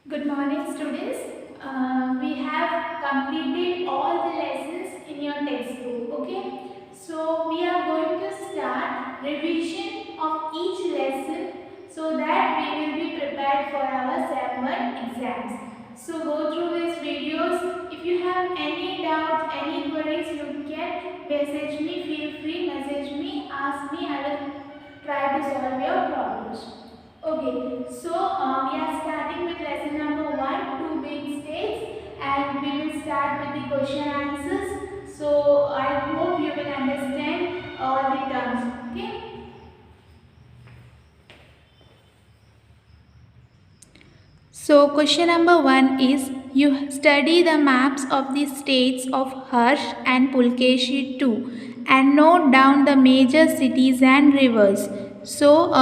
Good morning, students. We have completed all the lessons in your textbook. Okay, so we are going to start revision of each lesson so that we will be prepared for our Sem 1 exams. So go through these videos. If you have any doubts, any queries, you can message me. Feel free, message me, ask me. I will try to solve your problems. Okay, so we are starting with lesson number 1, two big states, and we will start with the question answers. So I hope you will understand all the terms. Okay. So question number 1 is you study the maps of the states of Harsh and Pulkeshi too and note down the major cities and rivers. So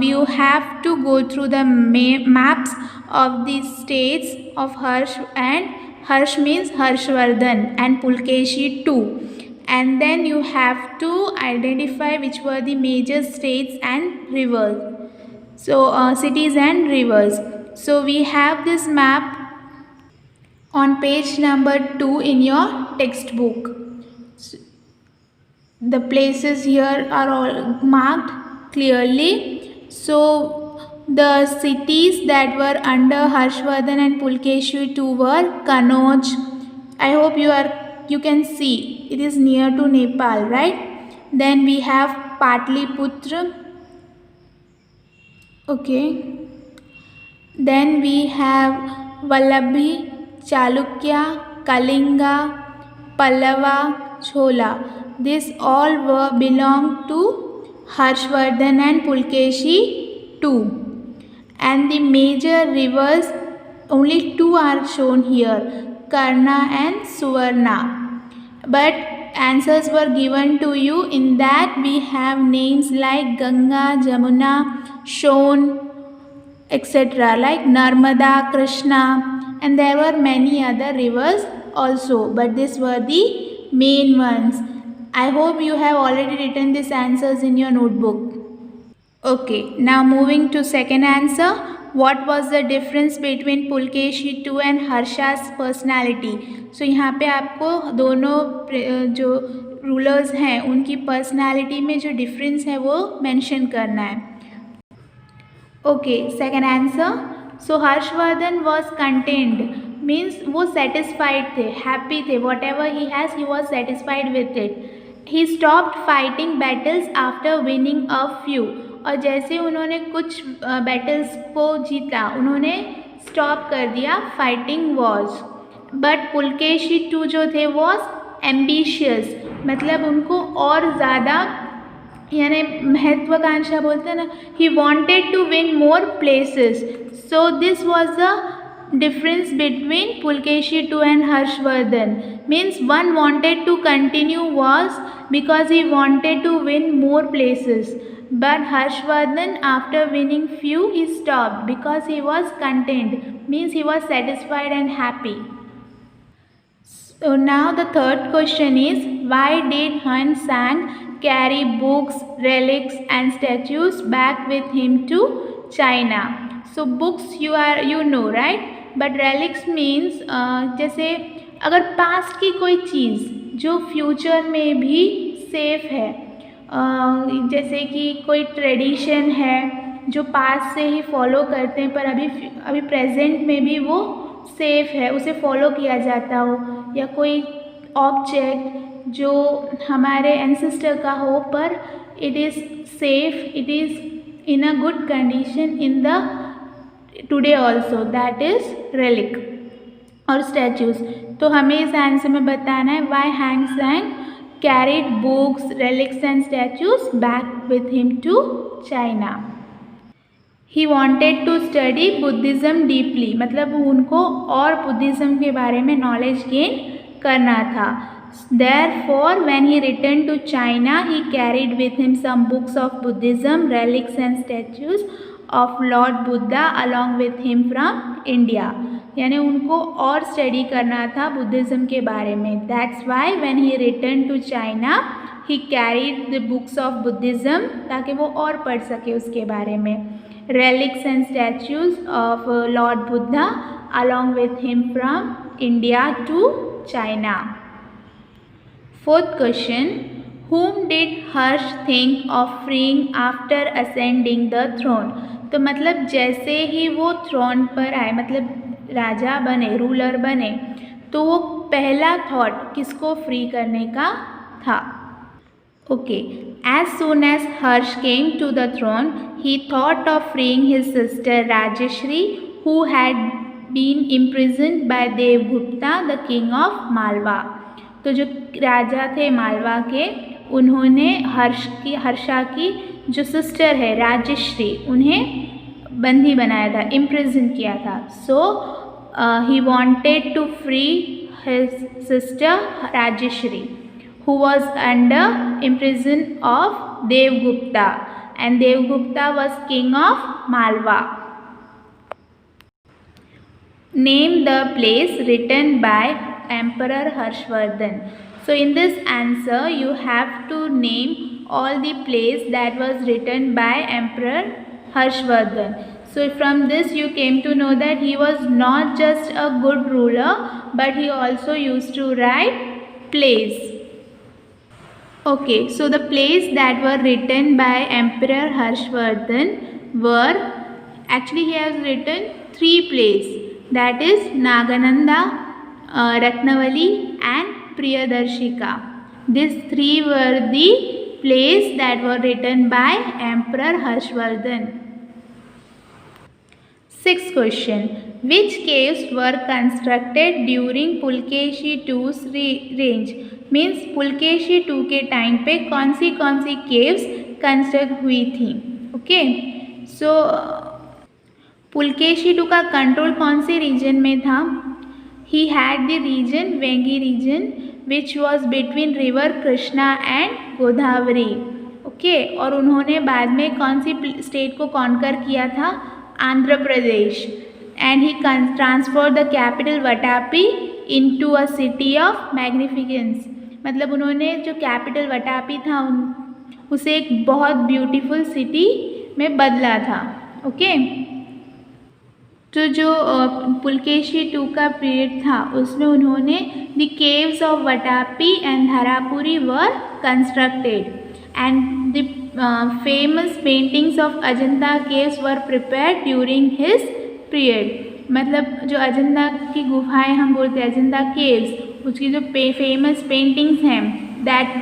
you have to go through the maps of the states of Harsh, and Harsh means Harshvardhan and Pulkeshi too. And then you have to identify which were the major states and rivers. So cities and rivers. So we have this map on page number 2 in your textbook. The places here are all marked clearly. So the cities that were under Harshvardhan and Pulkeshu too were Kanauj. I hope you can see it is near to Nepal, right? Then we have Patliputra. Okay. Then we have Vallabhi, Chalukya, Kalinga, Pallava, Chola. These all belong to Harshvardhan and Pulkeshi too. And the major rivers, only two are shown here, Karna and Suvarna. But answers were given to you. In that we have names like Ganga, Jamuna, Shon, etc., like Narmada, Krishna, and there were many other rivers also, but these were the main ones. I hope you have already written these answers in your notebook. Okay, now moving to second answer. What was the difference between Pulkeshi 2 and Harsha's personality? So यहाँ पे आपको दोनों जो rulers हैं उनकी personality में जो difference है वो मेंशन करना है. Okay, second answer. So Harshvardhan was content, means वो सेटिस्फाइड थे, हैप्पी थे. What ever he has, he was satisfied with it. He stopped fighting battles after winning a few. और जैसे उन्होंने कुछ बैटल्स को जीता, उन्होंने स्टॉप कर दिया fighting wars. But Pulakeshi two जो थे वॉज एम्बिशियस, मतलब उनको और ज़्यादा, यानी महत्वाकांक्षा बोलते हैं ना, he wanted to win more places. So this was the difference between Pulkeshi II and Harshvardhan. Means one wanted to continue wars because he wanted to win more places, but Harshvardhan after winning few he stopped because he was content, means he was satisfied and happy. So now the third question is, why did Hun Sang carry books, relics and statues back with him to China? So books you know right, but relics means जैसे अगर past की कोई चीज़ जो future में भी safe है, जैसे कि कोई ट्रेडिशन है जो पास्ट से ही फॉलो करते हैं पर अभी प्रेजेंट में भी वो सेफ है, उसे फॉलो किया जाता हो, या कोई ऑब्जेक्ट जो हमारे एंसेस्टर का हो पर it is safe, it is in a good condition in the today also, that is relic और स्टैचूज. तो हमें इस आंसर में बताना है why Hiuen Tsang carried books, relics and statues back with him to China. He wanted to study Buddhism deeply, मतलब उनको और बुद्धिज़्म के बारे में नॉलेज गेन करना था. Therefore, when he returned to China, he carried with him some books of Buddhism, relics and statues of Lord Buddha along with him from India. यानी उनको और स्टडी करना था बुद्धिज़्म के बारे में. That's why when he returned to China, he carried the books of Buddhism, ताकि वो और पढ़ सके उसके बारे में. relics and statues of Lord Buddha along with him from India to China. Fourth question, whom did Harsh think of freeing after ascending the throne? तो मतलब जैसे ही वो थ्रोन पर आए, मतलब राजा बने, रूलर बने, तो वो पहला थॉट किसको फ्री करने का था? Okay, as soon as Harsh came to the throne, he thought of freeing his sister Rajeshri, who had been imprisoned by Devgupta, the king of Malwa. तो जो राजा थे मालवा के, उन्होंने हर्षा की जो सिस्टर है राजश्री, उन्हें बंदी बनाया था, इम्प्रिजन किया था. So he wanted to free his sister Rajshri, who was under imprison of Devgupta, and Devgupta was king of Malwa. Name the place written by Emperor Harshvardhan. So in this answer you have to name all the place that was written by Emperor Harshvardhan. So from this you came to know that he was not just a good ruler, but he also used to write plays. Okay, so the plays that were written by Emperor Harshvardhan were, actually he has written 3 plays, that is Nagananda, Ratnavali and Priyadarshika. These 3 were the plays that were written by Emperor Harshvardhan. Sixth question, which caves were constructed during Pulkeshi II's reign? Means Pulakeshi 2 के time पे कौन सी caves construct हुई थी? Okay, सो पुलकेशी 2 का control कौन से region में था? He had the region Vengi region which was between river Krishna and Godavari. Okay, और उन्होंने बाद में कौन सी स्टेट को कॉन्कर किया था? Andhra Pradesh. And he transfer the capital Vatapi into a city of magnificence. मतलब उन्होंने जो कैपिटल वटापी था उसे एक बहुत ब्यूटीफुल सिटी में बदला था. ओके, तो जो पुलकेशी 2 का पीरियड था उसमें उन्होंने the caves of Vatapi and Dharapuri were constructed, and the famous paintings of Ajanta caves were prepared during his period. मतलब जो अजंता की गुफाएं हम बोलते हैं अजंता केव्स, उसकी जो फेमस पेंटिंग्स हैं that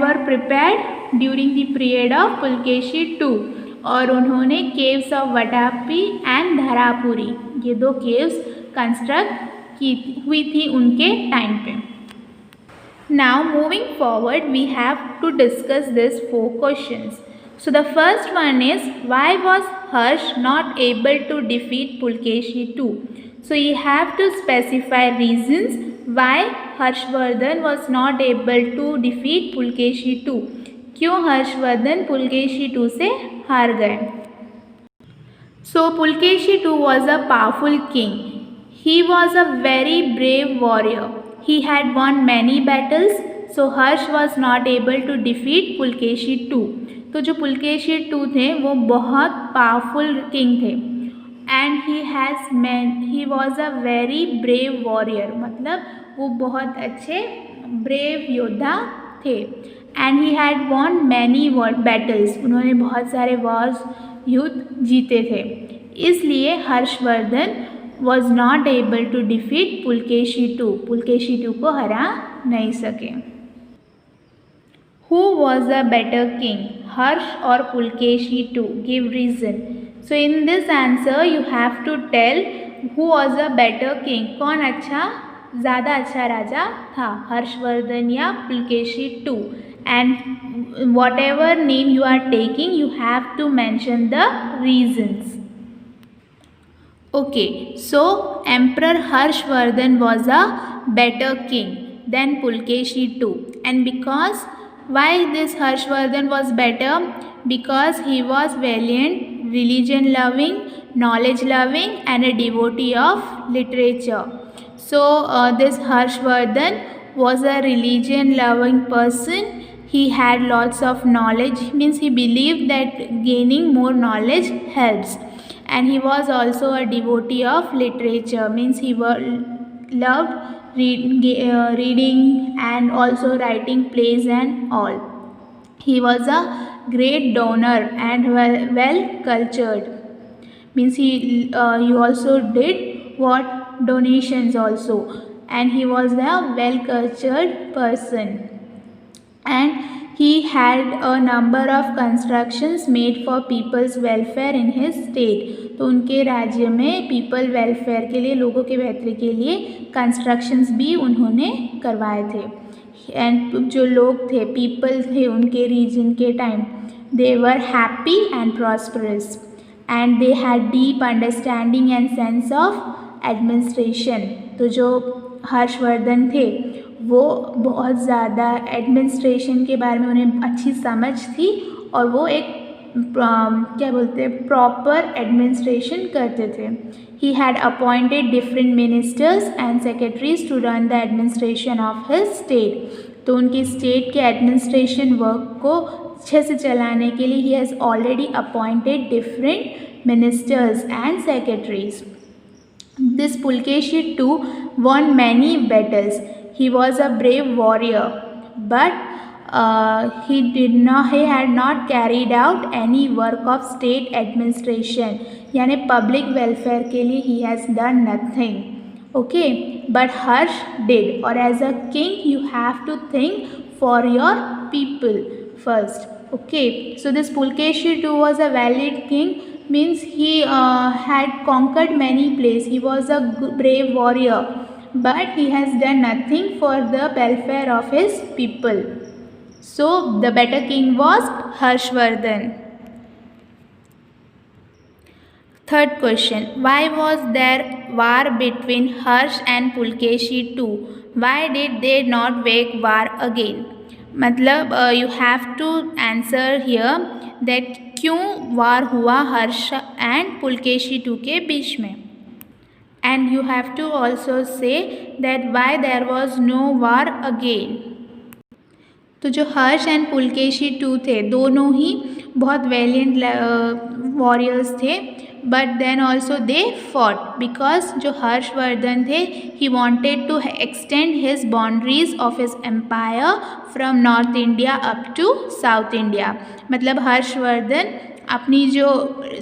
were prepared during the period of Pulakeshi 2. और उन्होंने caves of Vatapi and Dharapuri, ये 2 केव्स कंस्ट्रक्ट हुई थी उनके टाइम पे. Now moving forward we have to discuss this 4 questions. So the first one is, why was Harsh not able to defeat Pulkeshi 2? So you have to specify reasons why Harshvardhan was not able to defeat Pulkeshi 2. क्यों हर्षवर्धन पुलकेशी 2 से हार गए? So Pulkeshi 2 was a powerful king. He was a very brave warrior. He had won many battles. So Harsh was not able to defeat Pulkeshi 2. तो जो पुलकेशी 2 थे वो बहुत powerful king थे. And he was a very brave warrior, मतलब वो बहुत अच्छे ब्रेव योद्धा थे. And he had won many battles, उन्होंने बहुत सारे वॉर्स युद्ध जीते थे. इसलिए Harshavardhan was not able to defeat Pulakeshi 2, Pulakeshi 2 को हरा नहीं सके. Who was a better king, Harsh or Pulkeshi 2? Give reason. So in this answer you have to tell who was a better king. कौन ज़्यादा अच्छा राजा था, हर्षवर्धन या Pulakeshi 2? And whatever name you are taking, you have to mention the reasons. Okay, so Emperor Harshvardhan was a better king than Pulkeshi 2. And because why this Harshvardhan was better? Because he was valiant, religion loving, knowledge loving and a devotee of literature. So this Harshvardhan was a religion loving person. he had lots of knowledge, means he believed that gaining more knowledge helps. And he was also a devotee of literature, means he loved reading and also writing plays and all. He was a great donor and well cultured, means he also did what donations also, and he was a well cultured person. And he had a number of constructions made for people's welfare in his state. तो उनके राज्य में people welfare के लिए, लोगों के बेहतरी के लिए कंस्ट्रक्शंस भी उन्होंने करवाए थे. एंड जो लोग थे, पीपल थे उनके रीजन के time, they were happy and prosperous and they had deep understanding and sense of administration. तो जो हर्षवर्धन थे वो बहुत ज़्यादा एडमिनिस्ट्रेशन के बारे में उन्हें अच्छी समझ थी, और वो एक क्या बोलते हैं, प्रॉपर एडमिनिस्ट्रेशन करते थे. He had appointed different ministers and secretaries to run the administration of his state. तो उनकी स्टेट के एडमिनिस्ट्रेशन वर्क को अच्छे से चलाने के लिए he has already appointed different ministers and secretaries. This Pulakeshi two won many battles. He was a brave warrior, but he had not carried out any work of state administration. यानी public welfare के लिए he has done nothing. Okay, but Harsh did. Or as a king, you have to think for your people first. Okay, so this Pulkeshi too was a valid king, means he had conquered many places. He was a brave warrior, but he has done nothing for the welfare of his people. So the better king was Harshvardhan. Third question, why was there war between Harsh and Pulkeshi too? Why did they not wage war again? मतलब you have to answer here that क्यों वार हुआ हर्ष and Pulakeshi two के बीच में. And you have to also say that why there was no war again. तो जो हर्ष and Pulakeshi to थे दोनों ही बहुत वैलियंट वॉरियर्स थे, but then also they fought because जो हर्षवर्धन थे he wanted to extend his boundaries of his empire from north India up to south India. मतलब हर्षवर्धन अपनी जो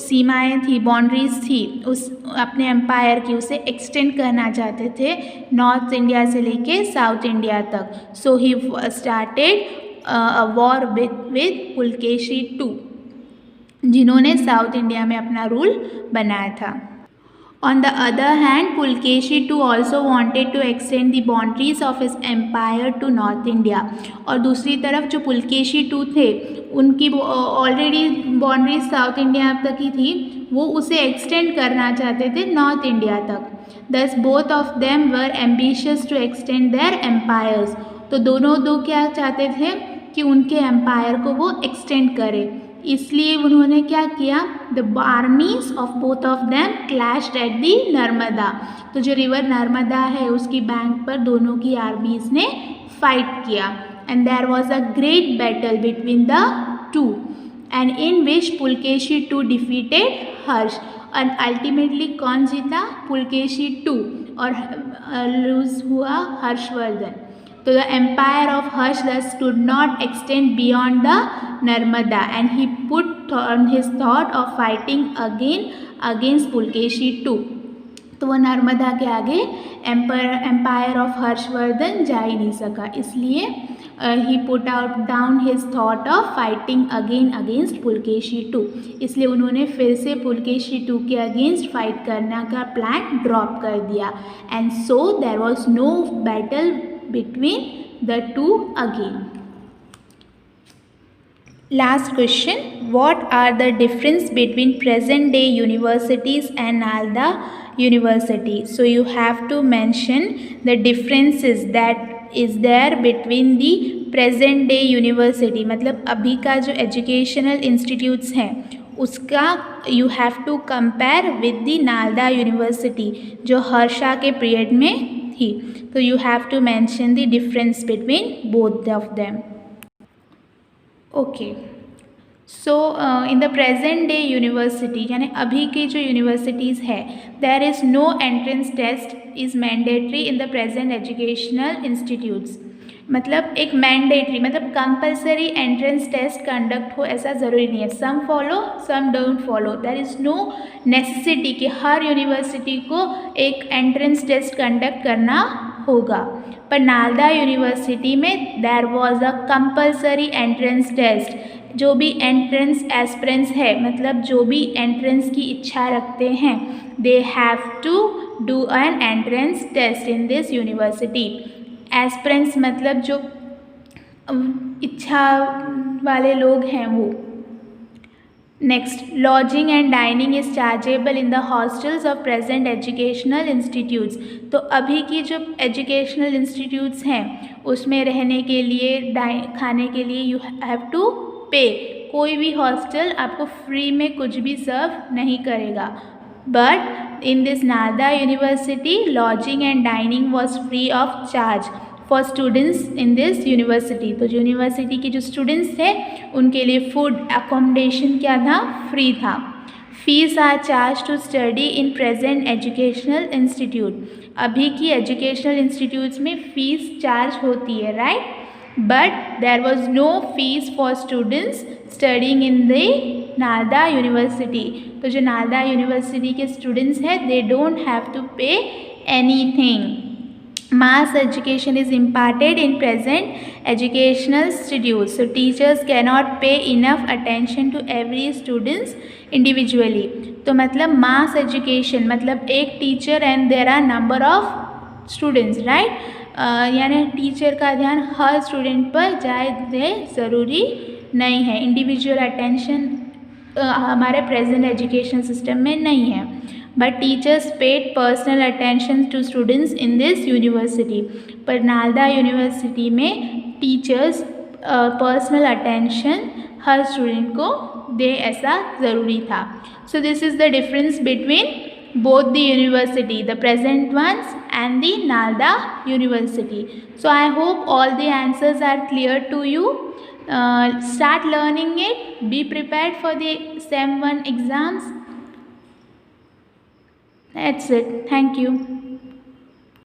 सीमाएं थी, बाउंड्रीज थी उस अपने एम्पायर की, उसे एक्सटेंड करना चाहते थे नॉर्थ इंडिया से लेके साउथ इंडिया तक. So he started a war with Pulakeshi two, जिन्होंने साउथ इंडिया में अपना रूल बनाया था. On the other hand, Pulkeshi too also wanted to extend the boundaries of his empire to North India. और दूसरी तरफ जो पुलकेशी टू थे उनकी ऑलरेडी बाउंड्रीज साउथ इंडिया तक ही थी, वो उसे एक्सटेंड करना चाहते थे नॉर्थ इंडिया तक. Thus both of them were ambitious to extend their empires. तो दोनों क्या चाहते थे कि उनके एम्पायर को वो एक्सटेंड करे, इसलिए उन्होंने क्या किया, the armies of both of them clashed at the Narmada. तो जो रिवर नर्मदा है उसकी बैंक पर दोनों की आर्मीज ने फाइट किया. And there was a great battle between the two and in which Pulakeshi two defeated Harsh. और अल्टीमेटली कौन जीता, पुलकेशी टू, और लूज हुआ Harshvardhan. So the empire of Harsh thus could not extend beyond the Narmada, and he put on his thought of fighting again against Pulkeshi too. तो वो नर्मदा के आगे empire of Harshvardhan जा ही नहीं सका, इसलिए he put out down his thought of fighting again against Pulakeshi two. इसलिए उन्होंने फिर से पुलकेशी टू के अगेंस्ट फाइट करने का प्लान ड्रॉप कर दिया. And so there was no battle between the two again. Last question, what are the difference between present day universities and Nalanda University? So you have to mention the differences that is there between the present day university. मतलब अभी का जो educational institutes हैं उसका you have to compare with the Nalanda University जो हर्षा के period में थी. तो you have to mention the difference between both of them. Okay, so in the present day university, यानी अभी की जो यूनिवर्सिटीज़ है, there is no entrance test is mandatory in the present educational institutes. मतलब एक मैंडेटरी मतलब compulsory entrance test conduct हो ऐसा ज़रूरी नहीं है, some follow some don't follow. There is no necessity कि हर यूनिवर्सिटी को एक एंट्रेंस टेस्ट कंडक्ट करना होगा। पर नालंदा यूनिवर्सिटी में there was a compulsory entrance test. जो भी एंट्रेंस एस्पिरेंट्स है, मतलब जो भी एंट्रेंस की इच्छा रखते हैं, they have to do an entrance test in this university. Aspirants मतलब जो इच्छा वाले लोग हैं वो। Next, lodging and dining is chargeable in the hostels of present educational institutes. तो अभी की जो एजुकेशनल इंस्टीट्यूट्स हैं उसमें रहने के लिए, खाने के लिए यू हैव टू पे। कोई भी हॉस्टल आपको फ्री में कुछ भी सर्व नहीं करेगा। But in this Nalanda university lodging and dining was free of charge for students in this university. तो यूनिवर्सिटी के जो स्टूडेंट्स थे उनके लिए फूड अकोमोडेशन क्या था, फ्री था। Fees are charge to study in present educational institute. अभी की एजुकेशनल इंस्टीट्यूट्स में फ़ीस चार्ज होती है, right, but there was no fees for students studying in the Nalanda university. तो जो नालंदा यूनिवर्सिटी के स्टूडेंट्स हैं they don't have to pay anything. Mass education is imparted in present educational institutes, so teachers cannot pay enough attention to every students individually. तो मतलब mass education मतलब एक teacher and there are number of students, right? यानी teacher का ध्यान हर student पर जाए ज़रूरी नहीं है। इंडिविजुअल अटेंशन हमारे प्रेजेंट एजुकेशन सिस्टम में नहीं है। But teachers paid personal attention to students in this university. पर नालंदा यूनिवर्सिटी में टीचर्स पर्सनल अटेंशन हर स्टूडेंट को दे ऐसा ज़रूरी था। So this is the difference between both the university, the present ones and the Nalanda University. So I hope all the answers are clear to you. Start learning it. Be prepared for the SEM 1 exams. That's it. Thank you.